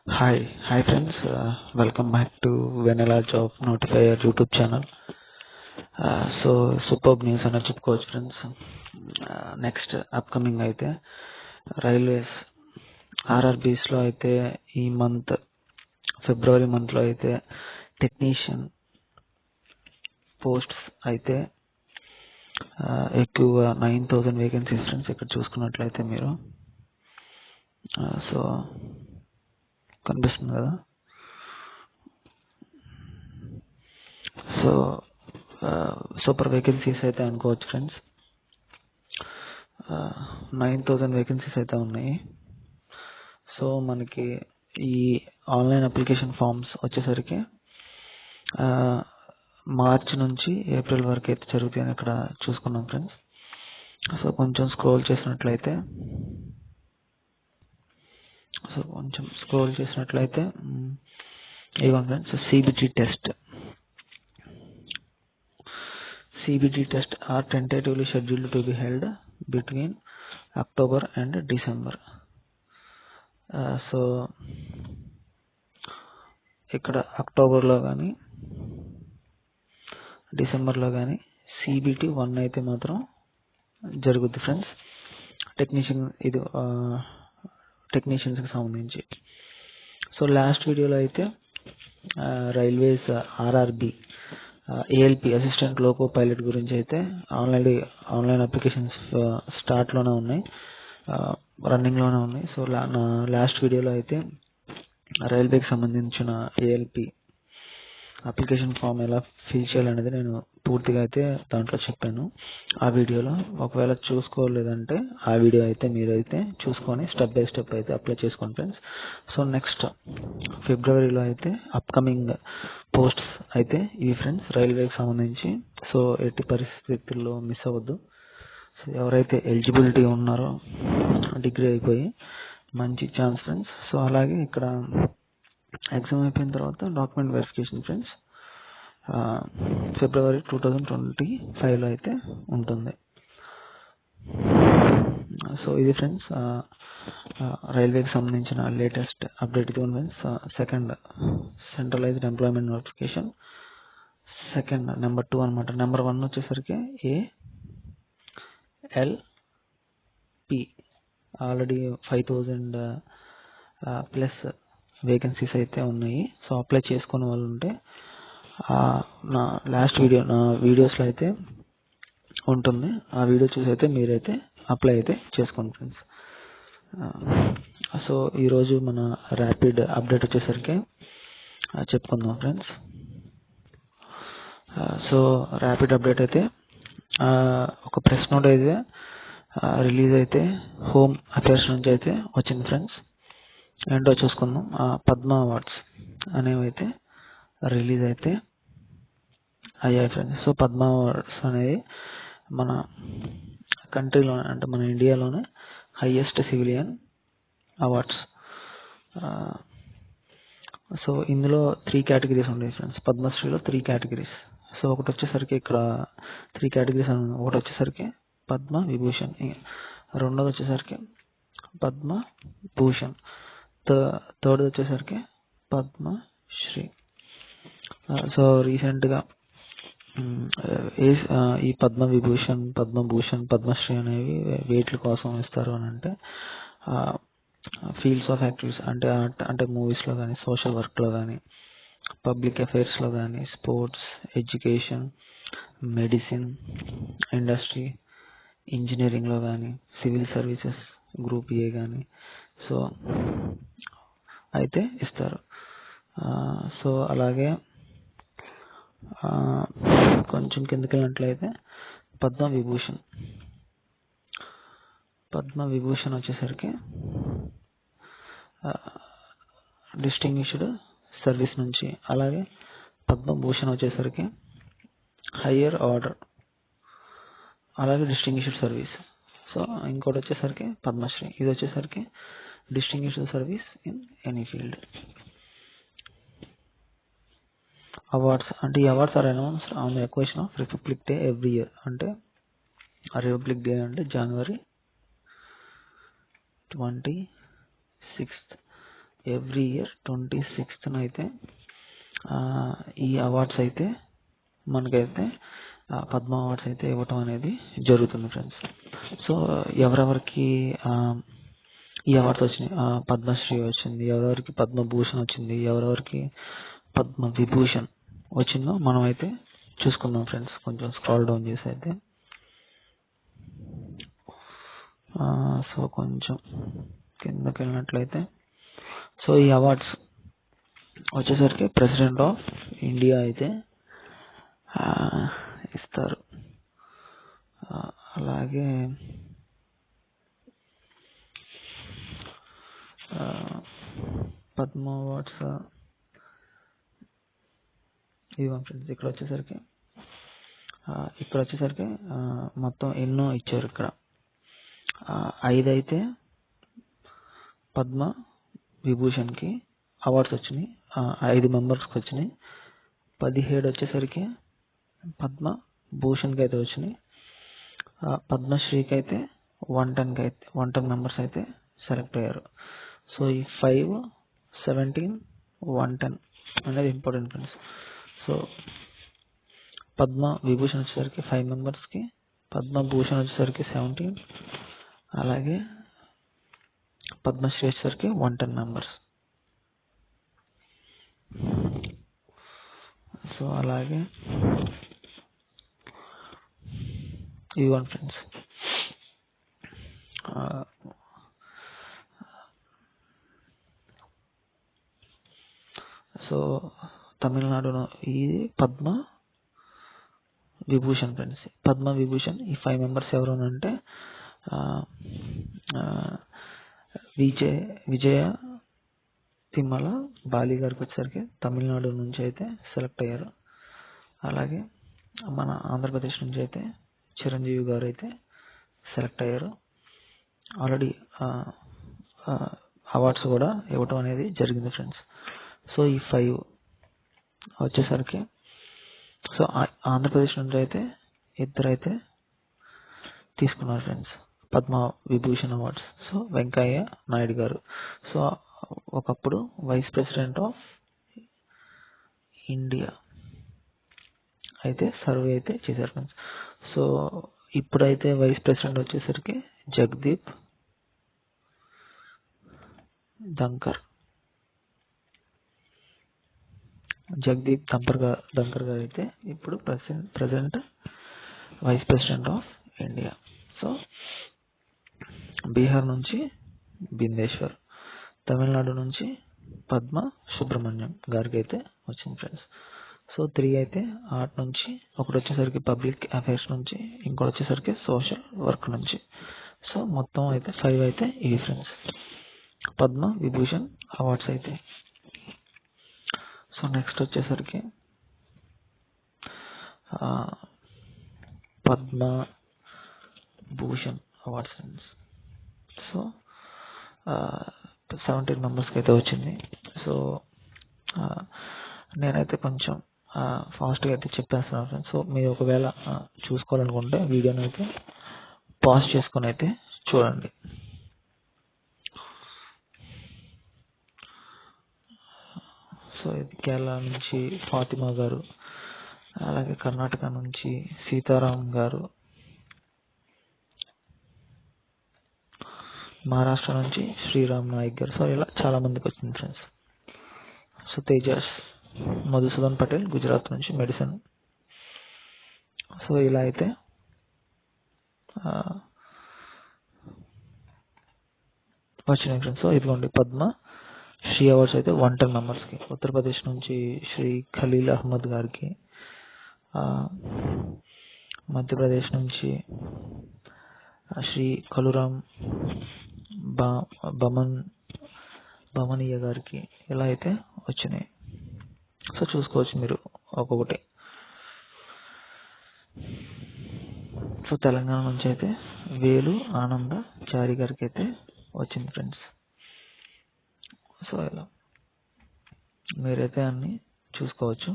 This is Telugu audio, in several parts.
Hi friends. Welcome back to Vanilla Job Notifier YouTube channel. Superb news అని చెప్పుకోవచ్చు ఫ్రెండ్స్. నెక్స్ట్ అప్కమింగ్ అయితే రైల్వేస్ RRBs లో అయితే ఈ మంత్ ఫిబ్రవరి మంత్ లో అయితే టెక్నీషియన్ పోస్ట్స్ అయితే ఎక్కువగా 9,000 వేకెన్సీస్ ఫ్రెండ్స్. ఇక్కడ చూసుకున్నట్లయితే మీరు సో కనిపిస్తుంది కదా. సో సూపర్ వేకెన్సీస్ అయితే అనుకోవచ్చు ఫ్రెండ్స్. 9,000 వేకెన్సీస్ అయితే ఉన్నాయి. సో మనకి ఈ ఆన్లైన్ అప్లికేషన్ ఫామ్స్ వచ్చేసరికి మార్చ్ నుంచి ఏప్రిల్ వరకు అయితే జరుగుతాయని ఇక్కడ చూసుకున్నాం ఫ్రెండ్స్. సో కొంచెం స్క్రోల్ చేసినట్లయితే ఇదిగోండి friends, CBT test are tentatively scheduled to be held between October and December. So ఇక్కడ అక్టోబర్లో కానీ డిసెంబర్లో కానీ CBT 1 అయితే మాత్రం జరుగుద్ది ఫ్రెండ్స్. టెక్నీషియన్స్కి సంబంధించి. సో లాస్ట్ వీడియోలో అయితే railways RRB ALP assistant loco pilot గురించి అయితే ఆన్లైన్ అప్లికేషన్స్ స్టార్ట్లోనే ఉన్నాయి, రన్నింగ్లోనే ఉన్నాయి. సో నా లాస్ట్ వీడియోలో అయితే రైల్వేకి సంబంధించిన ALP అప్లికేషన్ ఫామ్ ఎలా ఫిల్ చేయాలనేది నేను పూర్తిగా అయితే దాంట్లో చెప్పాను ఆ వీడియోలో. ఒకవేళ చూసుకోలేదంటే ఆ వీడియో అయితే మీరైతే చూసుకొని స్టెప్ బై స్టెప్ అయితే అప్లై చేసుకోండి ఫ్రెండ్స్. సో నెక్స్ట్ ఫిబ్రవరిలో అయితే అప్కమింగ్ పోస్ట్స్ అయితే ఇవి ఫ్రెండ్స్, రైల్వేకి సంబంధించి. సో ఎట్టి పరిస్థితుల్లో మిస్ అవ్వద్దు. సో ఎవరైతే ఎలిజిబిలిటీ ఉన్నారో డిగ్రీ అయిపోయి మంచి ఛాన్స్ ఫ్రెండ్స్. సో అలాగే ఇక్కడ ఎగ్జామ్ అయిపోయిన తర్వాత డాక్యుమెంట్ వెరిఫికేషన్ ఫ్రెండ్స్ ఫిబ్రవరి 2025లో అయితే ఉంటుంది. సో ఇది ఫ్రెండ్స్ రైల్వేకి సంబంధించిన లేటెస్ట్ అప్డేట్. ఇది friends second centralized employment notification, second number 2 అనమాట. నెంబర్ 1 వచ్చేసరికి ALP ఆల్రెడీ 5,000 ప్లస్ వేకెన్సీస్ అయితే ఉన్నాయి. సో అప్లై చేసుకునే వాళ్ళు ఉంటే నా వీడియోస్లో అయితే ఉంటుంది. ఆ వీడియో చూసి అయితే మీరైతే అప్లై అయితే చేసుకోండి ఫ్రెండ్స్. సో ఈరోజు మన ర్యాపిడ్ అప్డేట్ వచ్చేసరికి చెప్పుకుందాం ఫ్రెండ్స్. సో ర్యాపిడ్ అప్డేట్ అయితే ఒక ప్రెస్ నోట్ అయితే రిలీజ్ అయితే హోమ్ అఫేర్స్ నుంచి అయితే వచ్చింది ఫ్రెండ్స్. ఏంటో చూసుకుందాం. పద్మ అవార్డ్స్ అనేవి అయితే రిలీజ్ అయితే అయ్యాయి ఫ్రెండ్స్. సో పద్మ అవార్డ్స్ అనేది మన కంట్రీలోనే, అంటే మన ఇండియాలోనే హైయెస్ట్ సివిలియన్ అవార్డ్స్. సో ఇందులో 3 కేటగిరీస్ ఉన్నాయి ఫ్రెండ్స్. పద్మశ్రీలో 3 కేటగిరీస్. సో ఒకటి వచ్చేసరికి ఇక్కడ 3 కేటగిరీస్ అని, ఒకటి వచ్చేసరికి పద్మ విభూషణ్, రెండోది వచ్చేసరికి పద్మ భూషణ్, థర్డ్ వచ్చేసరికి పద్మశ్రీ. సో రీసెంట్గా ఈ పద్మ విభూషణ్, పద్మభూషణ్, పద్మశ్రీ అనేవి వేట్ల కోసం ఇస్తారు అని అంటే ఫీల్డ్స్ ఆఫ్ యాక్టివిటీస్ అంటే మూవీస్లో కానీ, సోషల్ వర్క్లో కానీ, పబ్లిక్ అఫైర్స్లో కానీ, స్పోర్ట్స్, ఎడ్యుకేషన్, మెడిసిన్, ఇండస్ట్రీ, ఇంజనీరింగ్లో కానీ, సివిల్ సర్వీసెస్ గ్రూప్ A కానీ సో అయితే ఇస్తారు. సో అలాగే కొంచెం కిందకి వెళ్ళినట్లయితే పద్మ విభూషణ్ వచ్చేసరికి డిస్టింగ్విష్డ్ సర్వీస్ నుంచి, అలాగే పద్మభూషణ్ వచ్చేసరికి హయ్యర్ ఆర్డర్, అలాగే డిస్టింగ్విష్డ్ సర్వీస్. సో ఇంకోటి వచ్చేసరికి పద్మశ్రీ, ఇది వచ్చేసరికి distinguished service in any field. Awards అంటే ఈ awards are announced on the occasion of Republic Day every year. అంటే రిపబ్లిక్ డే అంటే జనవరి 26th ఎవ్రీ ఇయర్ 26th అయితే ఈ అవార్డ్స్ అయితే మనకైతే పద్మ అవార్డ్స్ అయితే ఇవ్వటం అనేది జరుగుతుంది ఫ్రెండ్స్. సో ఎవరెవరికి ఈ అవార్డ్స్ వచ్చినాయి, పద్మశ్రీ వచ్చింది, ఎవరెవరికి పద్మభూషణ్ వచ్చింది, ఎవరెవరికి పద్మ విభూషణ్ వచ్చిందో మనం అయితే చూసుకుందాం ఫ్రెండ్స్. కొంచెం స్క్రాల్ డౌన్ చేసి అయితే సో కొంచెం కిందకి వెళ్ళినట్లయితే సో ఈ అవార్డ్స్ వచ్చేసరికి ప్రెసిడెంట్ ఆఫ్ ఇండియా అయితే ఇస్తారు. అలాగే పద్మ అవార్డ్స్ ఇవ్వం ఫ్రెండ్స్. ఇక్కడ వచ్చేసరికి మొత్తం ఎన్నో ఇచ్చారు. ఇక్కడ 5 అయితే పద్మ విభూషణ్కి అవార్డ్స్ వచ్చినాయి, 5 మెంబర్స్కి వచ్చినాయి. 17 వచ్చేసరికి పద్మ భూషణ్కి అయితే వచ్చినాయి. పద్మశ్రీకి అయితే 110 మెంబర్స్ అయితే సెలెక్ట్ అయ్యారు. సో ఈ 5, 17, 110 అనేది important friends. So Padma Vibhushan వచ్చేసరికి 5 మెంబర్స్కి, పద్మభూషణ్ వచ్చేసరికి 17, అలాగే పద్మశ్రీ వచ్చేసరికి 110 మెంబర్స్. సో అలాగే ఇవ్వండి ఫ్రెండ్స్. సో తమిళనాడులో ఇది పద్మ విభూషణ్ ఫ్రెండ్స్. పద్మ విభూషణ్ ఈ 5 మెంబర్స్ ఎవరు అంటే విజయ తిమ్మల బాలి గారికి వచ్చేసరికి తమిళనాడు నుంచి అయితే సెలెక్ట్ అయ్యారు. అలాగే మన ఆంధ్రప్రదేశ్ నుంచి అయితే చిరంజీవి గారు అయితే సెలెక్ట్ అయ్యారు. ఆల్రెడీ అవార్డ్స్ కూడా ఇవ్వటం అనేది జరిగింది ఫ్రెండ్స్. సో ఈ 5 వచ్చేసరికి సో ఆంధ్రప్రదేశ్ నుంచి అయితే 2 అయితే తీసుకున్నారు friends Padma Vibhushan awards. So Venkaiah Naidu garu, so ఒకప్పుడు వైస్ ప్రెసిడెంట్ ఆఫ్ ఇండియా అయితే సర్వే అయితే చేశారు ఫ్రెండ్స్. సో ఇప్పుడైతే వైస్ ప్రెసిడెంట్ వచ్చేసరికి జగదీప్ ధంకర్ గారు అయితే ఇప్పుడు president vice president of India. So Bihar నుంచి బిందేశ్వర్, తమిళనాడు నుంచి పద్మ సుబ్రహ్మణ్యం గారికి అయితే వచ్చింది ఫ్రెండ్స్. సో 3 అయితే ఆర్ట్ నుంచి, ఒకటి వచ్చేసరికి పబ్లిక్ అఫైర్స్ నుంచి, ఇంకోటి వచ్చేసరికి సోషల్ వర్క్ నుంచి. సో మొత్తం అయితే 5 అయితే ఇవి ఫ్రెండ్స్ పద్మ విభూషణ్ అవార్డ్స్ అయితే. సో నెక్స్ట్ వచ్చేసరికి Padma Bhushan awards friends. So 17 మెంబర్స్కి అయితే వచ్చింది. సో నేనైతే కొంచెం ఫాస్ట్గా అయితే చెప్పేస్తున్నాను ఫ్రెండ్స్. సో మీరు ఒకవేళ చూసుకోవాలనుకుంటే వీడియోని అయితే పాజ్ చేసుకొని అయితే చూడండి. సో ఇది కేరళ నుంచి ఫాతిమా గారు, అలాగే కర్ణాటక నుంచి సీతారాం గారు, మహారాష్ట్ర నుంచి శ్రీరామ్ నాయక్ గారు. సో ఇలా చాలా మందికి వచ్చింది ఫ్రెండ్స్. సో తేజస్ మధుసూదన్ పటేల్ గుజరాత్ నుంచి మెడిసిన్. సో ఇలా అయితే వచ్చినాయి ఫ్రెండ్స్. సో ఇదిగోండి పద్మ శ్రీ అవార్డ్స్ అయితే 110 మెంబర్స్కి. ఉత్తరప్రదేశ్ నుంచి శ్రీ ఖలీల్ అహ్మద్ గారికి, మధ్యప్రదేశ్ నుంచి శ్రీ కలురామ్ బమనియా గారికి ఇలా అయితే వచ్చినాయి. సో చూసుకోవచ్చు మీరు ఒక్కొక్కటి. సో తెలంగాణ నుంచి అయితే వేలు ఆనంద చారి గారికి అయితే వచ్చింది ఫ్రెండ్స్. సో ఇలా మీరైతే అన్ని చూసుకోవచ్చు.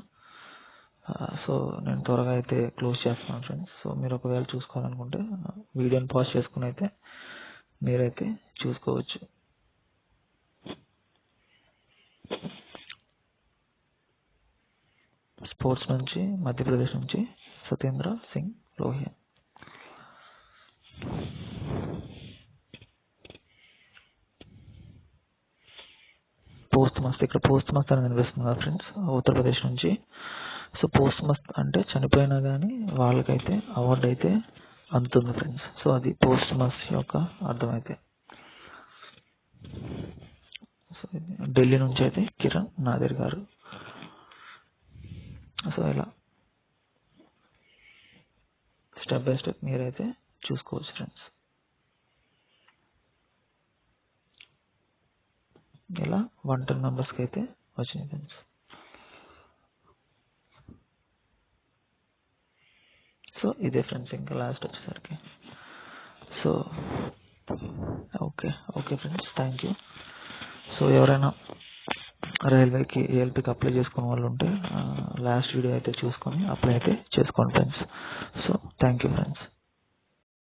సో నేను త్వరగా అయితే క్లోజ్ చేస్తున్నాను ఫ్రెండ్స్. సో మీరు ఒకవేళ చూసుకోవాలనుకుంటే వీడియోని పాజ్ చేసుకుని అయితే మీరైతే చూసుకోవచ్చు. స్పోర్ట్స్ నుంచి మధ్యప్రదేశ్ నుంచి సత్యేంద్ర సింగ్ లోహియా. పోస్ట్ మస్త్, ఇక్కడ పోస్ట్ మస్త్ అని కనిపిస్తుంది కదా ఫ్రెండ్స్, ఉత్తరప్రదేశ్ నుంచి. సో పోస్ట్ మస్త్ అంటే చనిపోయినా కానీ వాళ్ళకైతే అవార్డు అయితే అందుతుంది ఫ్రెండ్స్. సో అది పోస్ట్ మస్త్ యొక్క అర్థం అయితే. సో ఢిల్లీ నుంచి అయితే కిరణ్ నాదర్ గారు. సో ఇలా స్టెప్ బై స్టెప్ మీరైతే చూసుకోవచ్చు ఫ్రెండ్స్. ఇలా 110 మెంబర్స్కి అయితే వచ్చినాయి ఫ్రెండ్స్. సో ఇదే ఫ్రెండ్స్ ఇంకా లాస్ట్ వచ్చేసరికి. So okay friends, thank you. So ఎవరైనా రైల్వేకి ఏఎల్పికి అప్లై చేసుకునే వాళ్ళు ఉంటే లాస్ట్ వీడియో అయితే చూసుకొని అప్లై అయితే చేసుకోండి friends. So thank you friends.